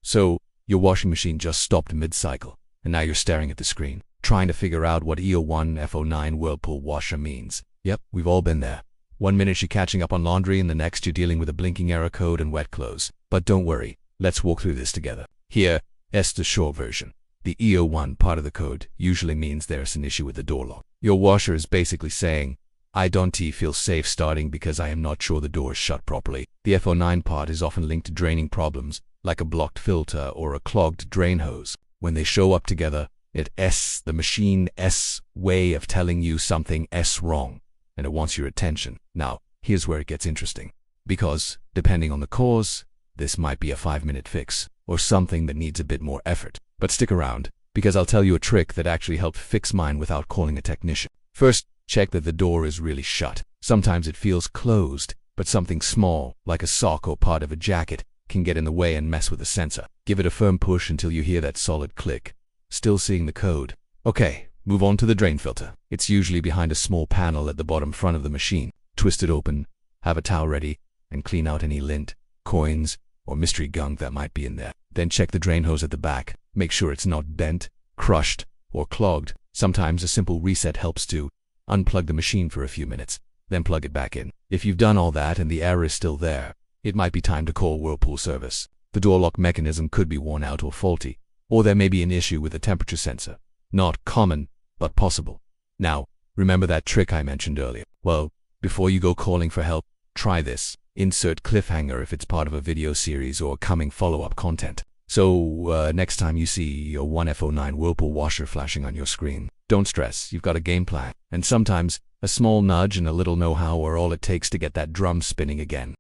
So, your washing machine just stopped mid-cycle, and now you're staring at the screen, trying to figure out what e01 f09 Whirlpool washer means. Yep, we've all been there. One minute you're catching up on laundry, and the next you're dealing with a blinking error code and wet clothes. But don't worry, let's walk through this together. Here, S the short version. The e01 part of the code usually means there's an issue with the door lock. Your washer is basically saying, I don't feel safe starting because I am not sure the door is shut properly. The f09 part is often linked to draining problems, like a blocked filter or a clogged drain hose. When they show up together, it's the machine S way of telling you something S wrong, and it wants your attention. Now, here's where it gets interesting. Because, depending on the cause, this might be a 5-minute fix, or something that needs a bit more effort. But stick around, because I'll tell you a trick that actually helped fix mine without calling a technician. First, check that the door is really shut. Sometimes it feels closed, but something small, like a sock or part of a jacket, can get in the way and mess with the sensor. Give it a firm push until you hear that solid click. Still seeing the code? Okay, move on to the drain filter. It's usually behind a small panel at the bottom front of the machine. Twist it open, have a towel ready, and clean out any lint, coins, or mystery gunk that might be in there. Then check the drain hose at the back. Make sure it's not bent, crushed, or clogged. Sometimes a simple reset helps too. Unplug the machine for a few minutes, then plug it back in. If you've done all that and the error is still there, it might be time to call Whirlpool service. The door lock mechanism could be worn out or faulty, or there may be an issue with the temperature sensor. Not common, but possible. Now, remember that trick I mentioned earlier? Well, before you go calling for help, try this. Insert cliffhanger if it's part of a video series or coming follow-up content. So, next time you see your f09 Whirlpool washer flashing on your screen, don't stress, you've got a game plan. And sometimes, a small nudge and a little know-how are all it takes to get that drum spinning again.